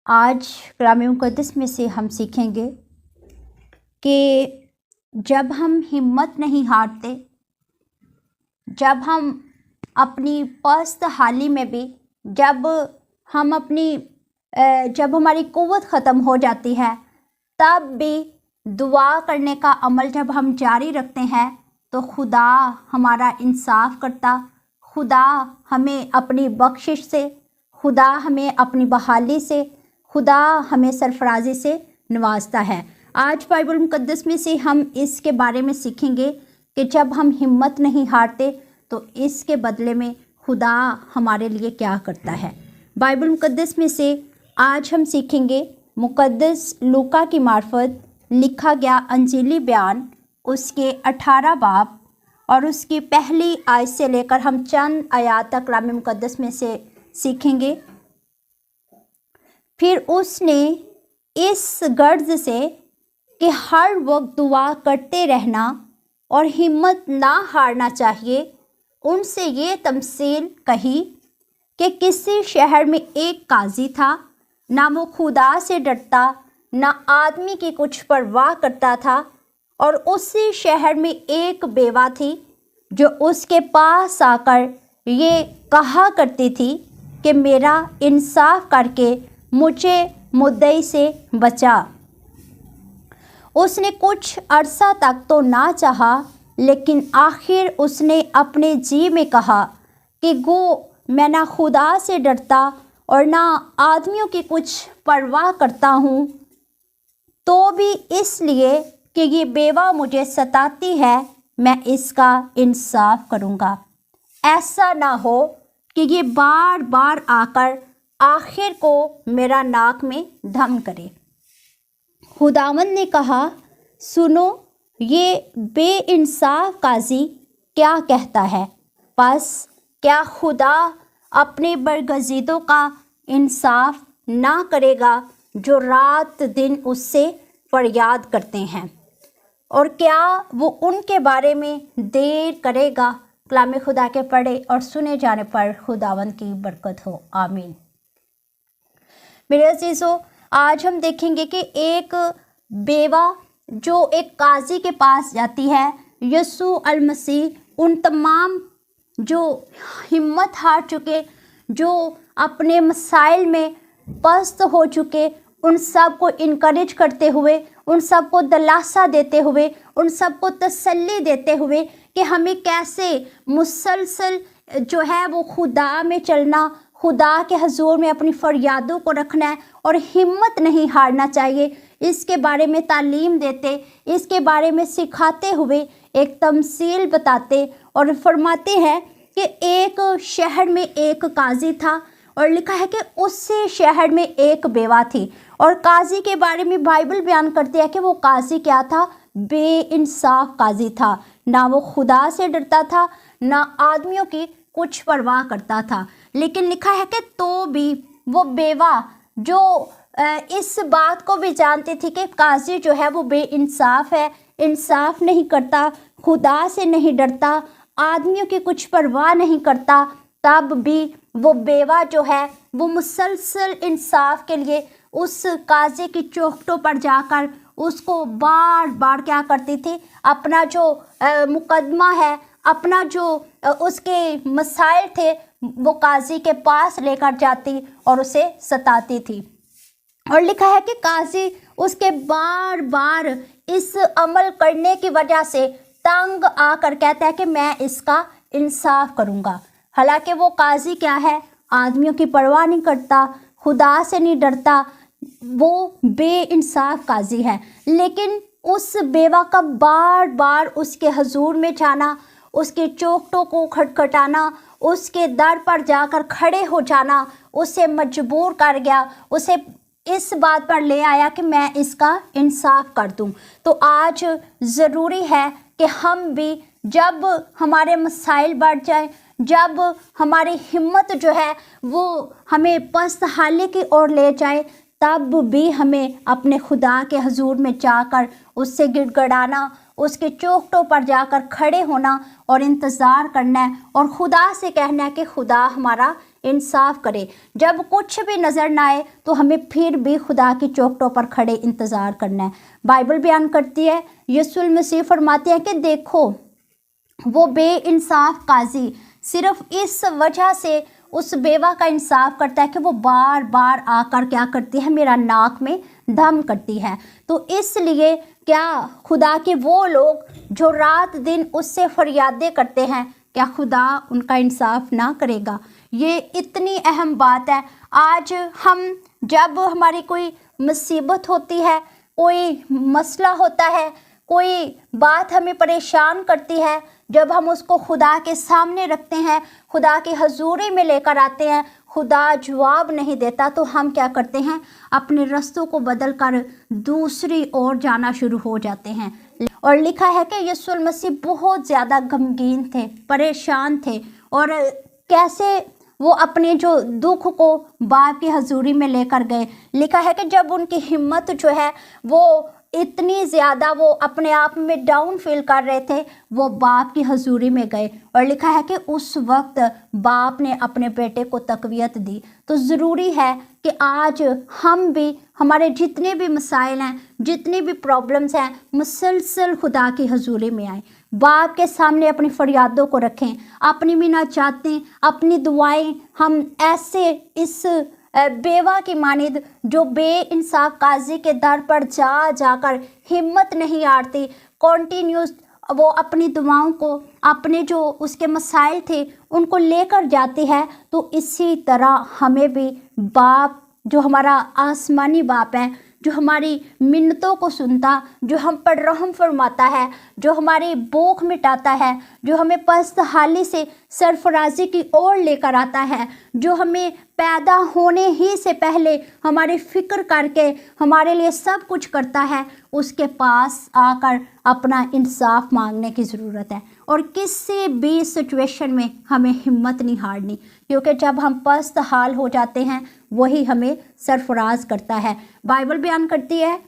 آج کلام مقدس میں سے ہم سیکھیں گے کہ جب ہم ہمت نہیں ہارتے، جب ہم اپنی پست حالی میں بھی، جب ہماری قوت ختم ہو جاتی ہے، تب بھی دعا کرنے کا عمل جب ہم جاری رکھتے ہیں تو خدا ہمارا انصاف کرتا، خدا ہمیں اپنی بخشش سے، خدا ہمیں اپنی بحالی سے، خدا ہمیں سرفرازی سے نوازتا ہے۔ آج بائبل مقدس میں سے ہم اس کے بارے میں سیکھیں گے کہ جب ہم ہمت نہیں ہارتے تو اس کے بدلے میں خدا ہمارے لیے کیا کرتا ہے۔ بائبل مقدس میں سے آج ہم سیکھیں گے مقدس لوکا کی معرفت لکھا گیا انجیلی بیان، اس کے 18 باب اور اس کی پہلی آیت سے لے کر ہم چند آیات تک کلام مقدس میں سے سیکھیں گے۔ پھر اس نے اس غرض سے کہ ہر وقت دعا کرتے رہنا اور ہمت نہ ہارنا چاہیے، ان سے یہ تمثیل کہی کہ کسی شہر میں ایک قاضی تھا، نہ وہ خدا سے ڈرتا نہ آدمی کی کچھ پرواہ کرتا تھا، اور اسی شہر میں ایک بیوہ تھی جو اس کے پاس آ کر یہ کہا کرتی تھی کہ میرا انصاف کر کے مجھے مدعی سے بچا۔ اس نے کچھ عرصہ تک تو نہ چاہا، لیکن آخر اس نے اپنے جی میں کہا کہ گو میں نہ خدا سے ڈرتا اور نہ آدمیوں کی کچھ پرواہ کرتا ہوں، تو بھی اس لیے کہ یہ بیوہ مجھے ستاتی ہے میں اس کا انصاف کروں گا، ایسا نہ ہو کہ یہ بار بار آ کر آخر کو میرا ناک میں دم کرے۔ خداوند نے کہا، سنو یہ بے انصاف قاضی کیا کہتا ہے، پس کیا خدا اپنے برگزیدوں کا انصاف نہ کرے گا جو رات دن اس سے فریاد کرتے ہیں، اور کیا وہ ان کے بارے میں دیر کرے گا؟ کلام خدا کے پڑھے اور سنے جانے پر خداوند کی برکت ہو، آمین۔ میرے عزیزو، آج ہم دیکھیں گے کہ ایک بیوہ جو ایک قاضی کے پاس جاتی ہے، یسوع المسیح ان تمام جو ہمت ہار چکے، جو اپنے مسائل میں پست ہو چکے، ان سب کو انکریج کرتے ہوئے، ان سب کو دلاسا دیتے ہوئے، ان سب کو تسلی دیتے ہوئے کہ ہمیں کیسے مسلسل جو ہے وہ خدا میں چلنا، خدا کے حضور میں اپنی فریادوں کو رکھنا ہے اور ہمت نہیں ہارنا چاہیے، اس کے بارے میں تعلیم دیتے، اس کے بارے میں سکھاتے ہوئے ایک تمثیل بتاتے اور فرماتے ہیں کہ ایک شہر میں ایک قاضی تھا، اور لکھا ہے کہ اسی شہر میں ایک بیوہ تھی، اور قاضی کے بارے میں بائبل بیان کرتی ہے کہ وہ قاضی کیا تھا؟ بے انصاف قاضی تھا، نہ وہ خدا سے ڈرتا تھا نہ آدمیوں کی کچھ پرواہ کرتا تھا۔ لیکن لکھا ہے کہ تو بھی وہ بیوہ جو اس بات کو بھی جانتی تھی کہ قاضی جو ہے وہ بے انصاف ہے، انصاف نہیں کرتا، خدا سے نہیں ڈرتا، آدمیوں کی کچھ پرواہ نہیں کرتا، تب بھی وہ بیوہ جو ہے وہ مسلسل انصاف کے لیے اس قاضی کی چوکھٹوں پر جا کر اس کو بار بار کیا کرتی تھی؟ اپنا جو مقدمہ ہے، اپنا جو اس کے مسائل تھے وہ قاضی کے پاس لے کر جاتی اور اسے ستاتی تھی۔ اور لکھا ہے کہ قاضی اس کے بار بار اس عمل کرنے کی وجہ سے تنگ آ کر کہتا ہے کہ میں اس کا انصاف کروں گا۔ حالانکہ وہ قاضی کیا ہے؟ آدمیوں کی پرواہ نہیں کرتا، خدا سے نہیں ڈرتا، وہ بے انصاف قاضی ہے۔ لیکن اس بیوہ کا بار بار اس کے حضور میں جانا، اس کے چوکھٹوں کو کھٹکھٹانا، اس کے در پر جا کر کھڑے ہو جانا اسے مجبور کر گیا، اسے اس بات پر لے آیا کہ میں اس کا انصاف کر دوں۔ تو آج ضروری ہے کہ ہم بھی جب ہمارے مسائل بڑھ جائیں، جب ہماری ہمت جو ہے وہ ہمیں پست حالی کی اور لے جائے، تب بھی ہمیں اپنے خدا کے حضور میں جا کر اس سے گڑ گڑانا، اس کے چوکھٹوں پر جا کر کھڑے ہونا اور انتظار کرنا ہے، اور خدا سے کہنا ہے کہ خدا ہمارا इंसाफ करे। जब कुछ भी नज़र ना आए तो हमें फिर भी खुदा की चौखटों पर खड़े इंतज़ार करना है। बाइबल बयान करती है, यीशु मसीह फरमाते हैं कि देखो वो बेइंसाफ काजी सिर्फ इस वजह से उस बेवा का इंसाफ करता है कि वो बार बार आकर क्या करती है, मेरा नाक में दम करती है। तो इसलिए क्या खुदा के वो लोग जो रात दिन उससे फरियादें करते हैं, क्या खुदा उनका इंसाफ ना करेगा? ये इतनी अहम बात है। आज हम जब हमारी कोई मुसीबत होती है, कोई मसला होता है, कोई बात हमें परेशान करती है, जब हम उसको खुदा के सामने रखते हैं, खुदा की हजूरी में लेकर आते हैं, खुदा जवाब नहीं देता तो हम क्या करते हैं, अपने रास्तों को बदल कर दूसरी ओर जाना शुरू हो जाते हैं। और लिखा है कि यीशु मसीह बहुत ज़्यादा गमगीन थे, परेशान थे, और कैसे वो अपने जो दुख को बाप की हजूरी में लेकर गए। लिखा है कि जब उनकी हिम्मत जो है वो इतनी ज़्यादा, वो अपने आप में डाउन फील कर रहे थे, वो बाप की हजूरी में गए, और लिखा है कि उस वक्त बाप ने अपने बेटे को तकवीत दी। तो ज़रूरी है कि आज हम भी, हमारे जितने भी मसाइल हैं, जितनी भी प्रॉब्लम्स हैं, मुसलसल खुदा की हजूरी में आएँ, बाप के सामने अपनी फरियादों को रखें, अपनी मिन्नतें, अपनी दुआएं हम ऐसे इस बेवा की मानिद जो बेइंसाफ काजी के दर पर जाकर हिम्मत नहीं हारती, कॉन्टीन्यूस वो अपनी दुआओं को, अपने जो उसके मसाइल थे उनको लेकर जाती है। तो इसी तरह हमें भी बाप, जो हमारा आसमानी बाप है, जो हमारी मिन्नतों को सुनता, जो हम पर रहम फरमाता है, जो हमारी भूख मिटाता है, जो हमें पस्त हाली से सरफराजी की ओर लेकर आता है, जो हमें पैदा होने ही से पहले हमारी फ़िक्र करके हमारे लिए सब कुछ करता है, उसके पास आकर अपना इंसाफ मांगने की ज़रूरत है। और किसी भी सिचुएशन में हमें हिम्मत नहीं हारनी, क्योंकि जब हम पस्त हाल हो जाते हैं वही हमें सरफराज करता है। बाइबल बयान करती है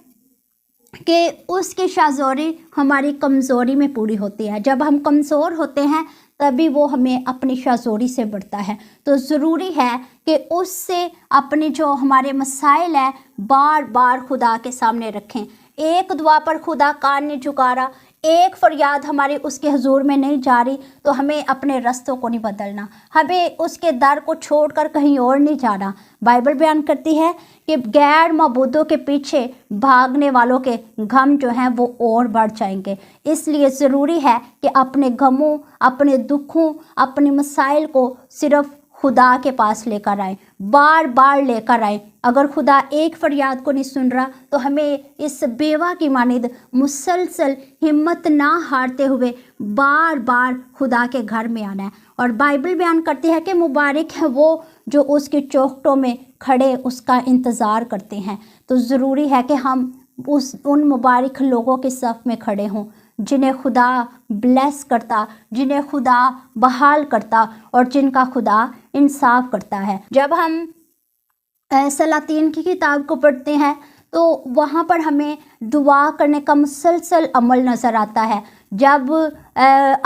कि उसकी शाज़ोरी हमारी कमज़ोरी में पूरी होती है। जब हम कमज़ोर होते हैं तभी वो हमें अपनी शाज़ोरी से बढ़ता है। तो ज़रूरी है कि उससे अपने जो हमारे मसाइल हैं बार बार खुदा के सामने रखें। एक दुआ पर खुदा कान नहीं झुका रहा, एक फरियाद हमारी उसके हुजूर में नहीं जा रही, तो हमें अपने रास्तों को नहीं बदलना, हमें उसके दर को छोड़कर कहीं और नहीं जाना। बाइबल बयान करती है कि गैर मबूदों के पीछे भागने वालों के गम जो हैं वो और बढ़ जाएंगे। इसलिए ज़रूरी है कि अपने गमों, अपने दुखों, अपने मसाइल को सिर्फ खुदा के पास लेकर आए, बार बार लेकर आए। अगर खुदा एक फरियाद को नहीं सुन रहा तो हमें इस बेवा की मानिद मुसलसल हिम्मत ना हारते हुए बार बार खुदा के घर में आना है। और बाइबल बयान करती है कि मुबारक है वो जो उसकी चौखटों में खड़े उसका इंतज़ार करते हैं। तो ज़रूरी है कि हम उन मुबारक लोगों के सफ़ में खड़े हों जिन्हें खुदा ब्लेस करता, जिन्हें खुदा बहाल करता और जिनका खुदा इंसाफ करता है। जब हम सलातीन की किताब को पढ़ते हैं तो वहाँ पर हमें दुआ करने का मुसलसल अमल नज़र आता है। जब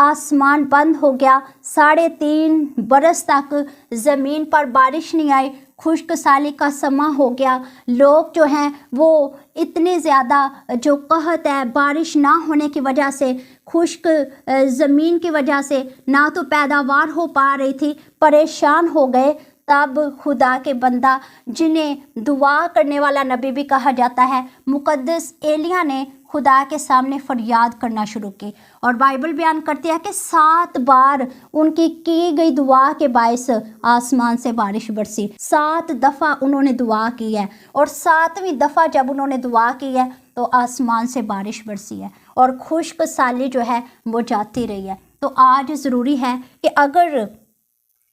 आसमान बंद हो गया, 3.5 बरस तक ज़मीन पर बारिश नहीं आई, खुश्क साली का समा हो गया, लोग जो हैं वो इतने ज़्यादा जो कहत है बारिश ना होने की वजह से, खुश्क ज़मीन की वजह से ना तो पैदावार हो पा रही थी, परेशान हो गए। तब खुदा के बंदा, जिन्हें दुआ करने वाला नबी भी कहा जाता है, मुकद्दस एलिया ने खुदा के सामने फरियाद करना शुरू की। और बाइबल बयान करती है कि 7 बार उनकी की गई दुआ के बायस आसमान से बारिश बरसी। 7 दफ़ा उन्होंने दुआ की है, और 7वीं दफ़ा जब उन्होंने दुआ की है तो आसमान से बारिश बरसी है और खुश्क साली जो है वो जाती रही है। तो आज ज़रूरी है कि अगर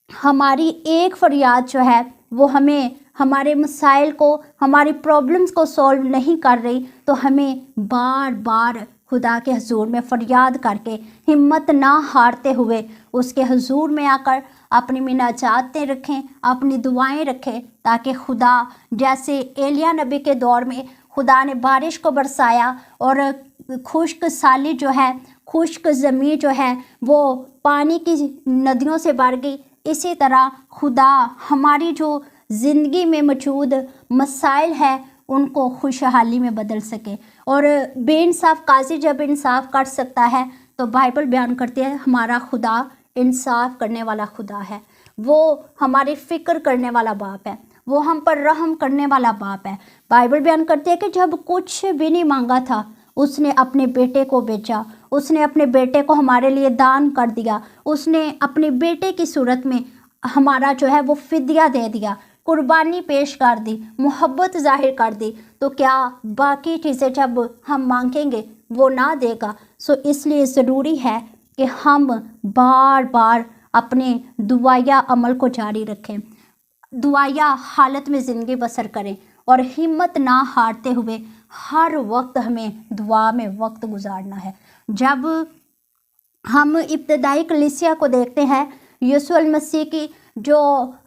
हमारी एक फरियाद जो है वो हमें हमारे मसाइल को, हमारी प्रॉब्लम्स को सॉल्व नहीं कर रही, तो हमें बार बार खुदा के हुजूर में फरियाद करके हिम्मत ना हारते हुए उसके हुजूर में आकर अपनी मिन्नतें रखें, अपनी दुआएं रखें, ताकि खुदा, जैसे एलिया नबी के दौर में खुदा ने बारिश को बरसाया और खुश्क साली जो है, खुश्क ज़मीन जो है वो पानी की नदियों से भर गई, इसी तरह खुदा हमारी जो ज़िंदगी में मौजूद मसाइल है उनको खुशहाली में बदल सके। और बेइंसाफ़ काजी जब इंसाफ कर सकता है तो बाइबल बयान करती है हमारा खुदा इंसाफ करने वाला खुदा है, वो हमारी फ़िक्र करने वाला बाप है, वो हम पर रहम करने वाला बाप है। बाइबल बयान करती है कि जब कुछ भी नहीं मांगा था उसने अपने बेटे को बेचा, उसने अपने बेटे को हमारे लिए दान कर दिया, उसने अपने बेटे की सूरत में हमारा जो है वो फिदिया दे दिया, कुर्बानी पेश कर दी, मोहब्बत ज़ाहिर कर दी। तो क्या बाकी चीज़ें जब हम मांगेंगे वो ना देगा? सो इसलिए ज़रूरी है कि हम बार बार अपने दुआया अमल को जारी रखें, दुआया हालत में ज़िंदगी बसर करें और हिम्मत ना हारते हुए हर वक्त हमें दुआ में वक्त गुजारना है। जब हम इब्तदाई कलीसिया को देखते हैं, यीशु मसीह की जो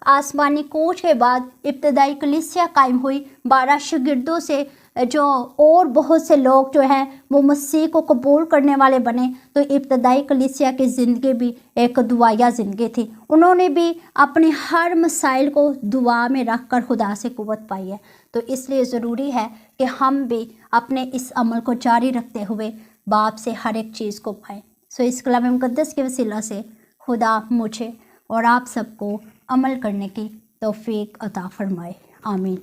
आसमानी कूच के बाद इब्तदाई कलीसिया कायम हुई, 12 शागिर्दों से जो और बहुत से लोग जो हैं वो मसीह को कबूल करने वाले बने। तो इब्तदाई कलीसिया की ज़िंदगी भी एक दुआया ज़िंदगी थी। उन्होंने भी अपने हर मसाइल को दुआ में रख कर खुदा से कुव्वत पाई है। तो इसलिए ज़रूरी है कि हम भी अपने इस अमल को जारी रखते हुए बाप से हर एक चीज़ को पाएँ। सो इस कलाम मुक़द्दस के वसीला से खुदा मुझे और आप सबको अमल करने की तौफीक अता फरमाए। आमीन।